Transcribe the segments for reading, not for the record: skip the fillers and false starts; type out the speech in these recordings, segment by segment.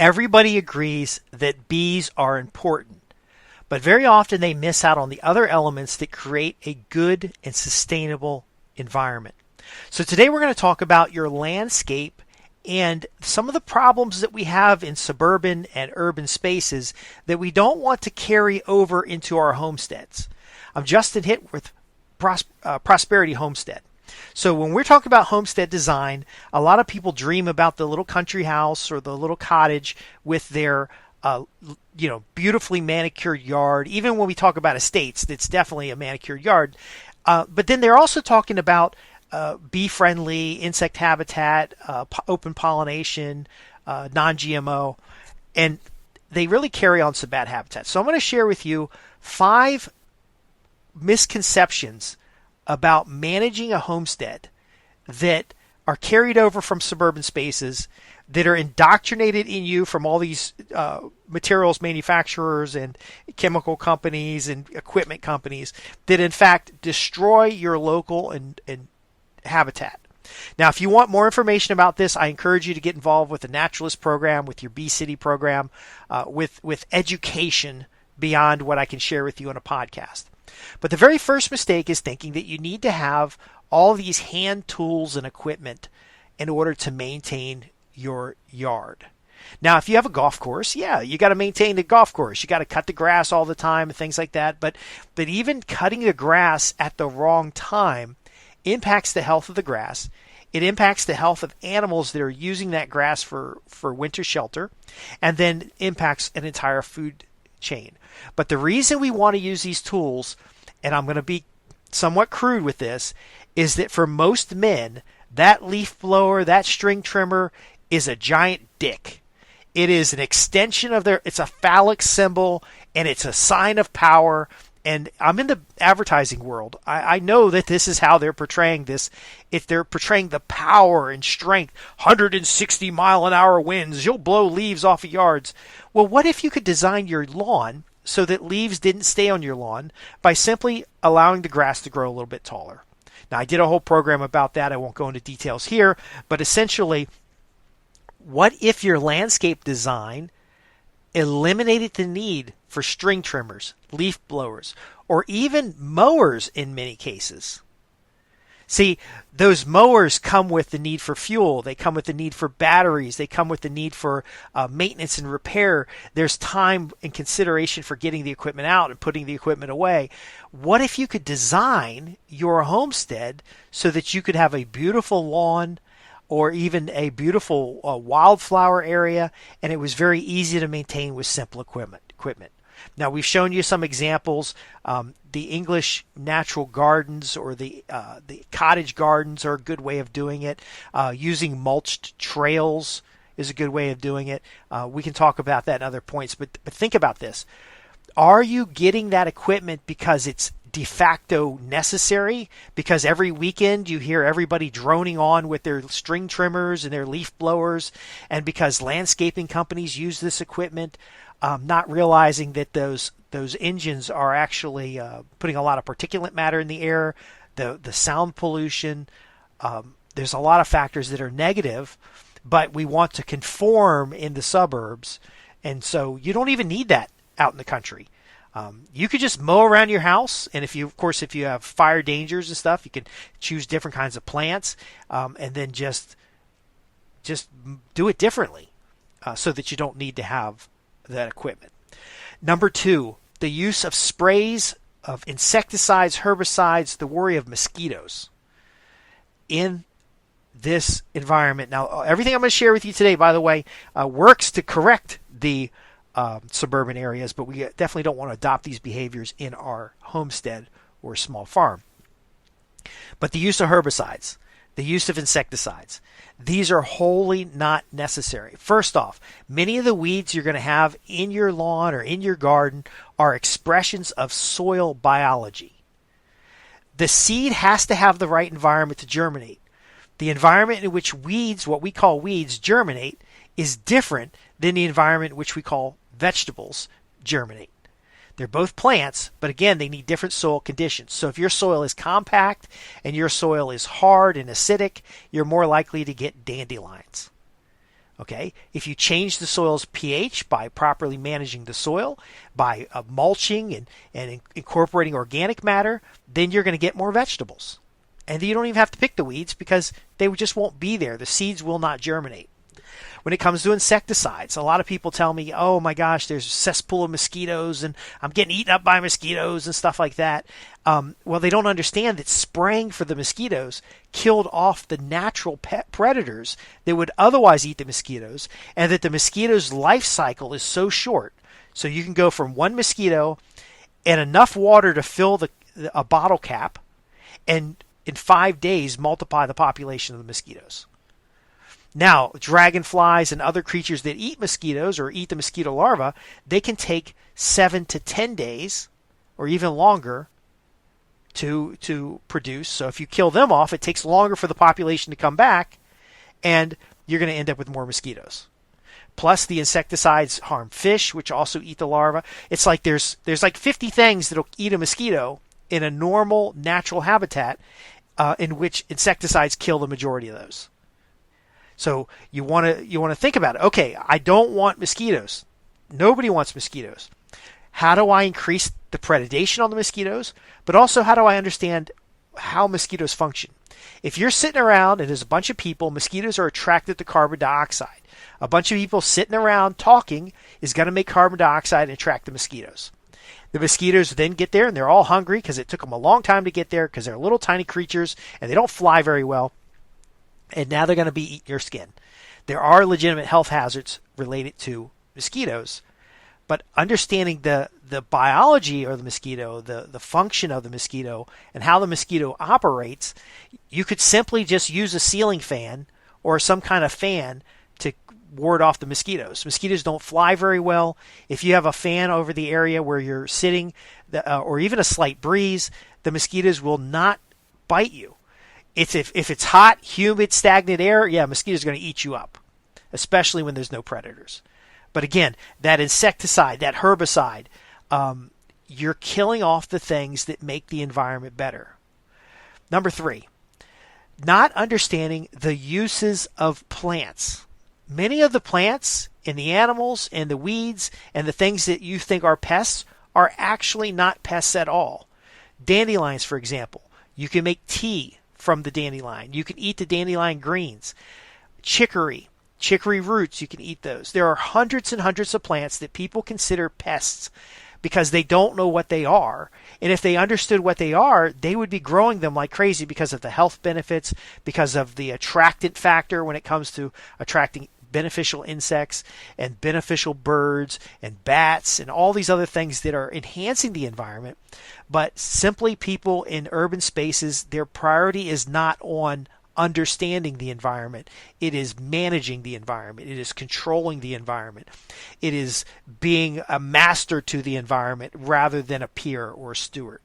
Everybody agrees that bees are important, but very often they miss out on the other elements that create a good and sustainable environment. So today we're going to talk about your landscape and some of the problems that we have in suburban and urban spaces that we don't want to carry over into our homesteads. I'm Justin Hitt with Prosperity Homestead. So when we're talking about homestead design, a lot of people dream about the little country house or the little cottage with their beautifully manicured yard. Even when we talk about estates, it's definitely a manicured yard. But then they're also talking about bee-friendly insect habitat, open pollination, non-GMO, and they really carry on some bad habitats. So I'm going to share with you 5 misconceptions about managing a homestead that are carried over from suburban spaces, that are indoctrinated in you from all these materials manufacturers and chemical companies and equipment companies that in fact destroy your local and habitat. Now, if you want more information about this, I encourage you to get involved with the Naturalist program, with your Bee City program, with education beyond what I can share with you on a podcast. But the very first mistake is thinking that you need to have all these hand tools and equipment in order to maintain your yard. Now, if you have a golf course, yeah, you got to maintain the golf course. You got to cut the grass all the time and things like that. But even cutting the grass at the wrong time impacts the health of the grass. It impacts the health of animals that are using that grass for winter shelter, and then impacts an entire food chain. But the reason we want to use these tools, and I'm going to be somewhat crude with this, is that for most men, that leaf blower, that string trimmer is a giant dick. It is an extension of it's a phallic symbol, and it's a sign of power. And I'm in the advertising world. I know that this is how they're portraying this. If they're portraying the power and strength, 160 mile an hour winds, you'll blow leaves off of yards. Well, what if you could design your lawn so that leaves didn't stay on your lawn by simply allowing the grass to grow a little bit taller? Now, I did a whole program about that. I won't go into details here, but essentially, what if your landscape design eliminated the need for string trimmers, leaf blowers, or even mowers in many cases? See, those mowers come with the need for fuel. They come with the need for batteries. They come with the need for maintenance and repair. There's time and consideration for getting the equipment out and putting the equipment away. What if you could design your homestead so that you could have a beautiful lawn or even a beautiful wildflower area, and it was very easy to maintain with simple equipment? Now, we've shown you some examples. The English natural gardens or the cottage gardens are a good way of doing it. Using mulched trails is a good way of doing it. We can talk about that in other points, but think about this. Are you getting that equipment because it's de facto necessary, because every weekend you hear everybody droning on with their string trimmers and their leaf blowers, and because landscaping companies use this equipment, not realizing that those engines are actually putting a lot of particulate matter in the air, the sound pollution. There's a lot of factors that are negative, but we want to conform in the suburbs, and so you don't even need that out in the country. You could just mow around your house, and if you have fire dangers and stuff, you can choose different kinds of plants, and then just do it differently, so that you don't need to have that equipment. Number 2, the use of sprays of insecticides, herbicides, the worry of mosquitoes in this environment. Now, everything I'm going to share with you today, by the way, works to correct the suburban areas, but we definitely don't want to adopt these behaviors in our homestead or small farm. But the use of herbicides, the use of insecticides, these are wholly not necessary. First off, many of the weeds you're going to have in your lawn or in your garden are expressions of soil biology. The seed has to have the right environment to germinate. The environment in which weeds, what we call weeds, germinate is different than the environment in which we call vegetables germinate. They're both plants, but again, they need different soil conditions. So if your soil is compact and your soil is hard and acidic, you're more likely to get dandelions. Okay, if you change the soil's pH by properly managing the soil, by mulching and incorporating organic matter, then you're going to get more vegetables. And you don't even have to pick the weeds because they just won't be there. The seeds will not germinate. When it comes to insecticides, a lot of people tell me, oh my gosh, there's a cesspool of mosquitoes and I'm getting eaten up by mosquitoes and stuff like that. Well, they don't understand that spraying for the mosquitoes killed off the natural predators that would otherwise eat the mosquitoes, and that the mosquito's life cycle is so short. So you can go from one mosquito and enough water to fill a bottle cap, and in 5 days multiply the population of the mosquitoes. Now, dragonflies and other creatures that eat mosquitoes or eat the mosquito larvae, they can take 7 to 10 days or even longer to produce. So if you kill them off, it takes longer for the population to come back, and you're going to end up with more mosquitoes. Plus, the insecticides harm fish, which also eat the larvae. It's like there's like 50 things that'll eat a mosquito in a normal, natural habitat in which insecticides kill the majority of those. So you want to think about it. Okay, I don't want mosquitoes. Nobody wants mosquitoes. How do I increase the predation on the mosquitoes? But also, how do I understand how mosquitoes function? If you're sitting around and there's a bunch of people, mosquitoes are attracted to carbon dioxide. A bunch of people sitting around talking is going to make carbon dioxide and attract the mosquitoes. The mosquitoes then get there and they're all hungry because it took them a long time to get there because they're little tiny creatures and they don't fly very well. And now they're going to be eating your skin. There are legitimate health hazards related to mosquitoes, but understanding the biology of the mosquito, the function of the mosquito, and how the mosquito operates, you could simply just use a ceiling fan or some kind of fan to ward off the mosquitoes. Mosquitoes don't fly very well. If you have a fan over the area where you're sitting, or even a slight breeze, the mosquitoes will not bite you. If it's hot, humid, stagnant air, yeah, mosquitoes are going to eat you up, especially when there's no predators. But again, that insecticide, that herbicide, you're killing off the things that make the environment better. Number 3, not understanding the uses of plants. Many of the plants and the animals and the weeds and the things that you think are pests are actually not pests at all. Dandelions, for example, you can make tea from the dandelion. You can eat the dandelion greens. Chicory roots, you can eat those. There are hundreds and hundreds of plants that people consider pests because they don't know what they are. And if they understood what they are, they would be growing them like crazy because of the health benefits, because of the attractant factor when it comes to attracting beneficial insects and beneficial birds and bats and all these other things that are enhancing the environment. But simply people in urban spaces, their priority is not on understanding the environment. It is managing the environment. It is controlling the environment. It is being a master to the environment rather than a peer or a steward.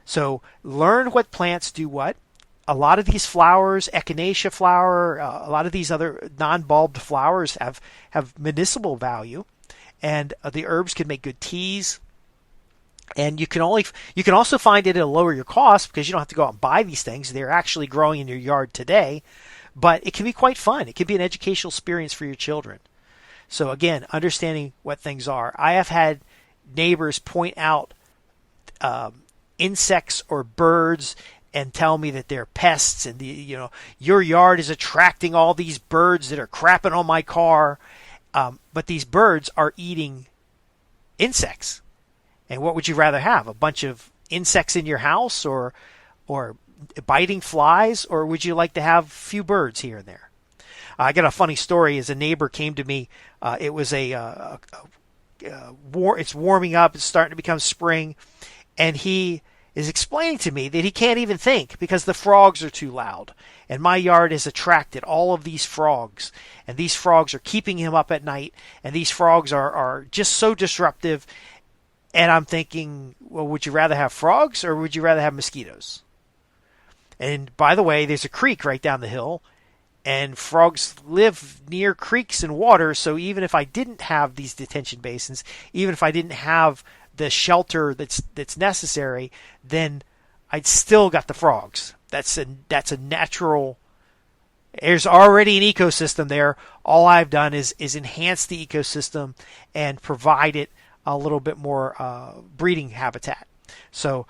So learn what plants do what. A lot of these flowers, echinacea flower, a lot of these other non-bulbed flowers have medicinal value, and the herbs can make good teas. And you can also find it at a lower your cost because you don't have to go out and buy these things. They're actually growing in your yard today, but it can be quite fun. It can be an educational experience for your children. So again, understanding what things are. I have had neighbors point out insects or birds and tell me that they're pests, and your yard is attracting all these birds that are crapping on my car. But these birds are eating insects. And what would you rather have? A bunch of insects in your house or biting flies, or would you like to have a few birds here and there? I got a funny story. As a neighbor came to me, it was it's warming up, it's starting to become spring, and he is explaining to me that he can't even think because the frogs are too loud. And my yard has attracted all of these frogs, and these frogs are keeping him up at night, and these frogs are just so disruptive. And I'm thinking, well, would you rather have frogs or would you rather have mosquitoes? And by the way, there's a creek right down the hill, and frogs live near creeks and water. So even if I didn't have these detention basins, even if I didn't have the shelter that's necessary, then I'd still got the frogs. That's a natural There's already an ecosystem there. All I've done is enhance the ecosystem and provide it a little bit more breeding habitat. So,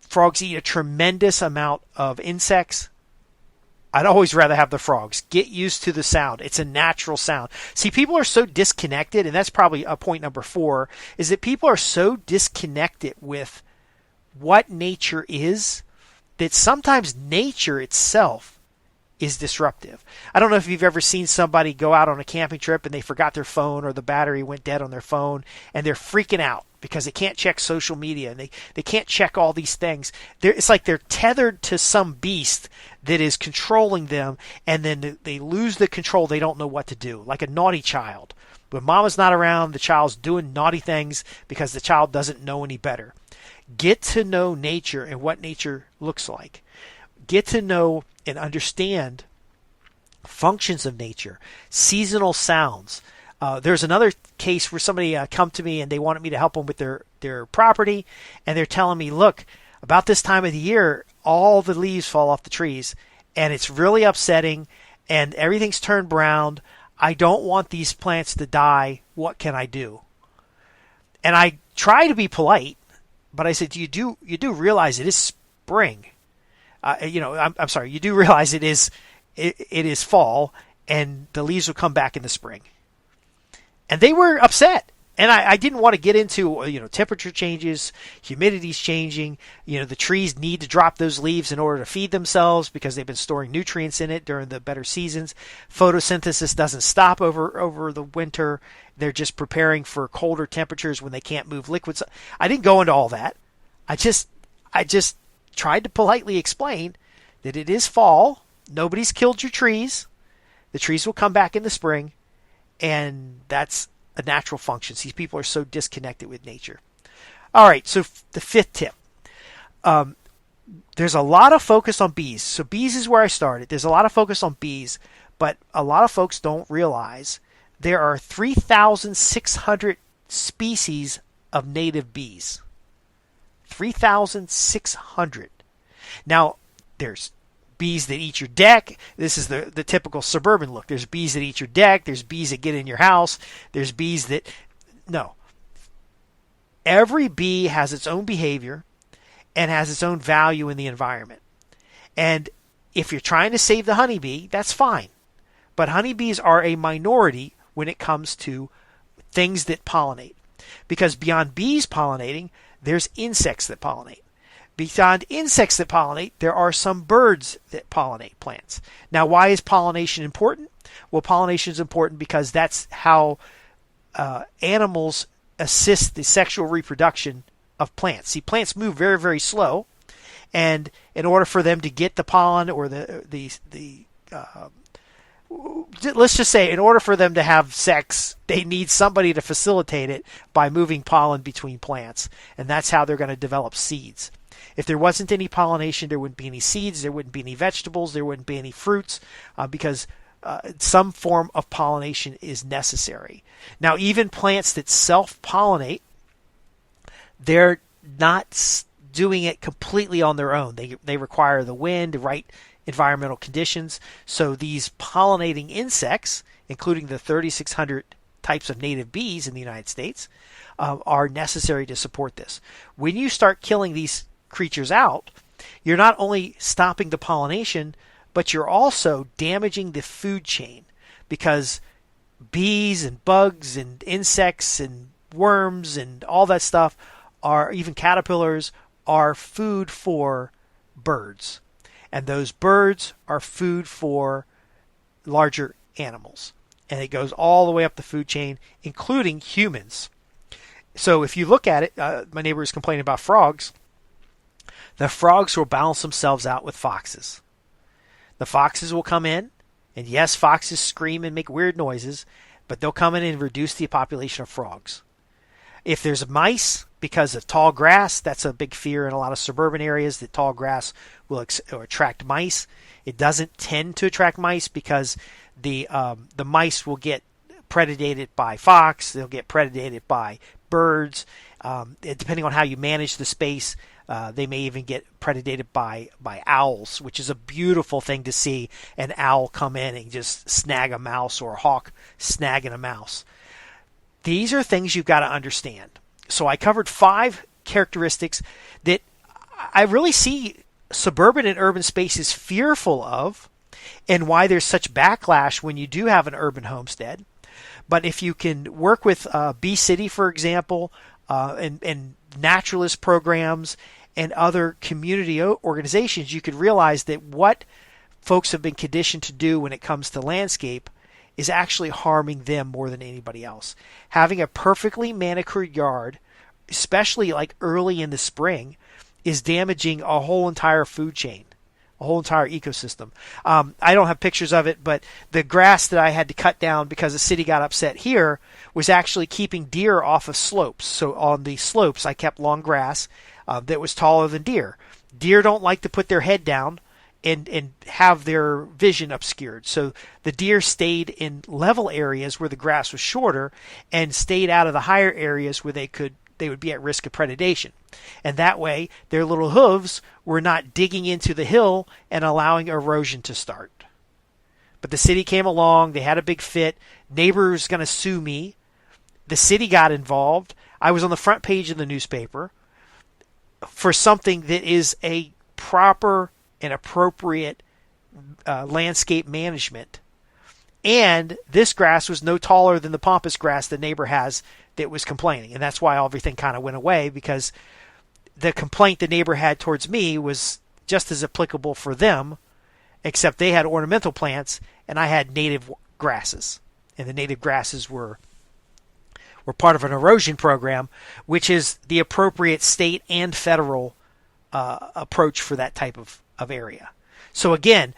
frogs eat a tremendous amount of insects. I'd always rather have the frogs. Get used to the sound. It's a natural sound. See, people are so disconnected, and that's probably point number 4, is that people are so disconnected with what nature is that sometimes nature itself is disruptive. I don't know if you've ever seen somebody go out on a camping trip and they forgot their phone or the battery went dead on their phone and they're freaking out because they can't check social media and they can't check all these things. It's like they're tethered to some beast that is controlling them, and then they lose the control. They don't know what to do, like a naughty child. When mama's not around, the child's doing naughty things because the child doesn't know any better. Get to know nature and what nature looks like. Get to know and understand functions of nature, seasonal sounds. There's another case where somebody come to me and they wanted me to help them with their property, and they're telling me, look, about this time of the year, all the leaves fall off the trees, and it's really upsetting, and everything's turned brown. I don't want these plants to die. What can I do? And I try to be polite, but I said, you do realize it is spring. I'm sorry. You do realize it is fall, and the leaves will come back in the spring. And they were upset. And I didn't want to get into, temperature changes, humidity's changing. The trees need to drop those leaves in order to feed themselves because they've been storing nutrients in it during the better seasons. Photosynthesis doesn't stop over the winter. They're just preparing for colder temperatures when they can't move liquids. I didn't go into all that. I just tried to politely explain that it is fall. Nobody's killed your trees. The trees will come back in the spring, and that's a natural function. These people are so disconnected with nature. All right, so the 5th tip. There's a lot of focus on bees. So bees is where I started. There's a lot of focus on bees, but a lot of folks don't realize there are 3,600 species of native bees. 3,600. Now, there's bees that eat your deck. This is the typical suburban look. There's bees that eat your deck. There's bees that get in your house. There's bees that... No. Every bee has its own behavior and has its own value in the environment. And if you're trying to save the honeybee, that's fine. But honeybees are a minority when it comes to things that pollinate. Because beyond bees pollinating, there's insects that pollinate. Beyond insects that pollinate, there are some birds that pollinate plants. Now, why is pollination important? Well, pollination is important because that's how animals assist the sexual reproduction of plants. See, plants move very, very slow, and in order for them to get the pollen or let's just say in order for them to have sex, they need somebody to facilitate it by moving pollen between plants, and that's how they're going to develop seeds. If there wasn't any pollination, there wouldn't be any seeds, there wouldn't be any vegetables, there wouldn't be any fruits, because some form of pollination is necessary. Now, even plants that self-pollinate, they're not doing it completely on their own. They require the wind, the right environmental conditions. So these pollinating insects, including the 3,600 types of native bees in the United States, are necessary to support this. When you start killing these creatures out, you're not only stopping the pollination, but you're also damaging the food chain, because bees and bugs and insects and worms and all that stuff are, even caterpillars, are food for birds. And those birds are food for larger animals. And it goes all the way up the food chain, including humans. So if you look at it, my neighbor is complaining about frogs. The frogs will balance themselves out with foxes. The foxes will come in, and yes, foxes scream and make weird noises, but they'll come in and reduce the population of frogs. If there's mice, because of tall grass, that's a big fear in a lot of suburban areas, that tall grass will attract mice. It doesn't tend to attract mice because the mice will get predated by fox, they'll get predated by birds. Depending on how you manage the space, They may even get predated by owls, which is a beautiful thing to see an owl come in and just snag a mouse, or a hawk snagging a mouse. These are things you've got to understand. So I covered 5 characteristics that I really see suburban and urban spaces fearful of, and why there's such backlash when you do have an urban homestead. But if you can work with Bee City, for example, and naturalist programs and other community organizations, you could realize that what folks have been conditioned to do when it comes to landscape is actually harming them more than anybody else. Having a perfectly manicured yard, especially like early in the spring, is damaging a whole entire food chain, a whole entire ecosystem. I don't have pictures of it, but the grass that I had to cut down because the city got upset here was actually keeping deer off of slopes. So on the slopes, I kept long grass that was taller than deer. Deer don't like to put their head down and have their vision obscured. So the deer stayed in level areas where the grass was shorter, and stayed out of the higher areas where they would be at risk of predation. And that way, their little hooves were not digging into the hill and allowing erosion to start. But the city came along. They had a big fit. Neighbor was going to sue me. The city got involved. I was on the front page of the newspaper for something that is a proper and appropriate landscape management. And this grass was no taller than the pampas grass the neighbor has that was complaining. And that's why everything kind of went away, because the complaint the neighbor had towards me was just as applicable for them, except they had ornamental plants and I had native grasses. And the native grasses were part of an erosion program, which is the appropriate state and federal approach for that type of area. So again,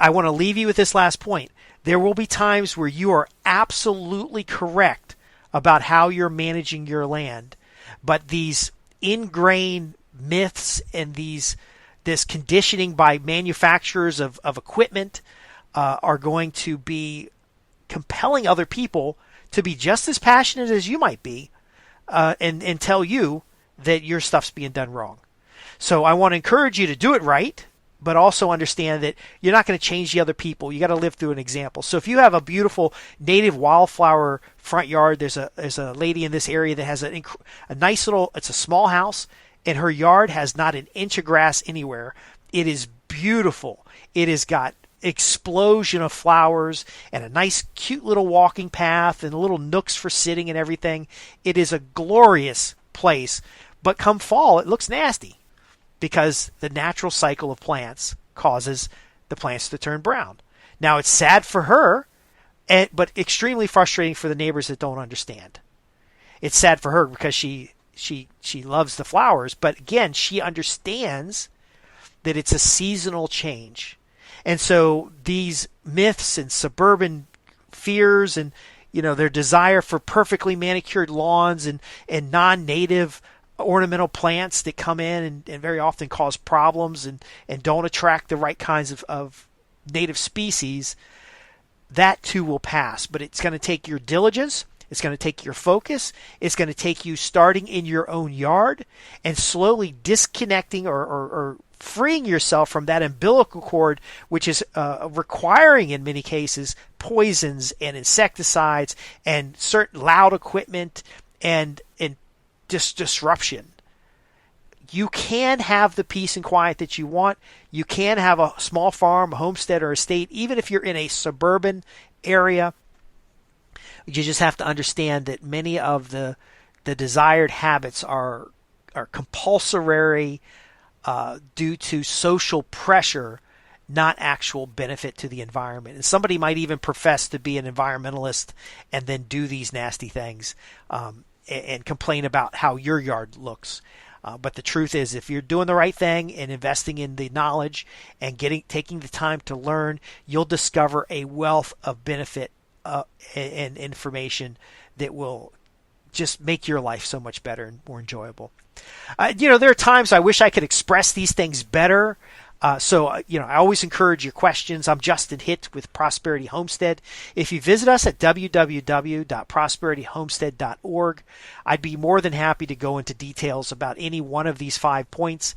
I want to leave you with this last point. There will be times where you are absolutely correct about how you're managing your land, but these ingrained myths and this conditioning by manufacturers of equipment are going to be compelling other people to be just as passionate as you might be and tell you that your stuff's being done wrong. So I want to encourage you to do it right, but also understand that you're not going to change the other people. You got to live through an example. So if you have a beautiful native wildflower front yard, there's a lady in this area that has a nice little, it's a small house, and her yard has not an inch of grass anywhere. It is beautiful. It has got explosion of flowers and a nice cute little walking path and little nooks for sitting and everything. It is a glorious place, but come fall it looks nasty, because the natural cycle of plants causes the plants to turn brown. Now, it's sad for her, but extremely frustrating for the neighbors that don't understand. It's sad for her because she loves the flowers, but again, she understands that it's a seasonal change. And so these myths and suburban fears and their desire for perfectly manicured lawns and non-native ornamental plants that come in and very often cause problems and don't attract the right kinds of native species, that too will pass. But it's going to take your diligence. It's going to take your focus. It's going to take you starting in your own yard and slowly disconnecting or freeing yourself from that umbilical cord, which is requiring, in many cases, poisons and insecticides and certain loud equipment and disruption. You can have the peace and quiet that you want. You can have a small farm, a homestead, or estate, even if you're in a suburban area. You just have to understand that many of the desired habits are compulsory due to social pressure, not actual benefit to the environment. And somebody might even profess to be an environmentalist and then do these nasty things and complain about how your yard looks. But the truth is, if you're doing the right thing and investing in the knowledge and taking the time to learn, you'll discover a wealth of benefit and information that will just make your life so much better and more enjoyable. There are times I wish I could express these things better. I always encourage your questions. I'm Justin Hitt with Prosperity Homestead. If you visit us at www.prosperityhomestead.org, I'd be more than happy to go into details about any one of these 5 points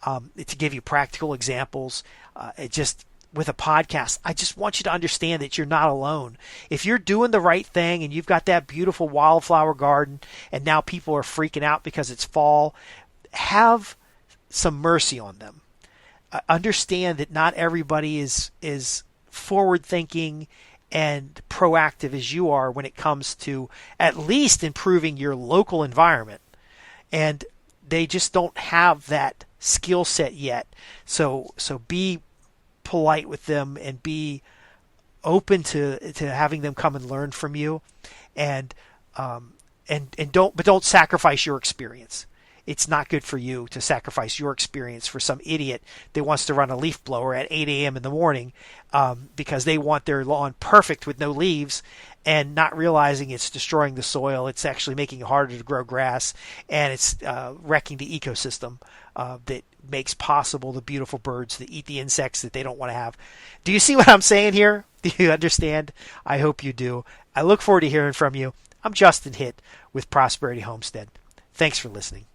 to give you practical examples. With a podcast, I just want you to understand that you're not alone. If you're doing the right thing and you've got that beautiful wildflower garden and now people are freaking out because it's fall, have some mercy on them. Understand that not everybody is forward thinking and proactive as you are when it comes to at least improving your local environment. And they just don't have that skill set yet. So be polite with them and be open to having them come and learn from you, and don't sacrifice your experience. It's not good for you to sacrifice your experience for some idiot that wants to run a leaf blower at 8 a.m. in the morning because they want their lawn perfect with no leaves, and not realizing it's destroying the soil. It's actually making it harder to grow grass, and it's wrecking the ecosystem that makes possible the beautiful birds that eat the insects that they don't want to have. Do you see what I'm saying here? Do you understand? I hope you do. I look forward to hearing from you. I'm Justin Hitt with Prosperity Homestead. Thanks for listening.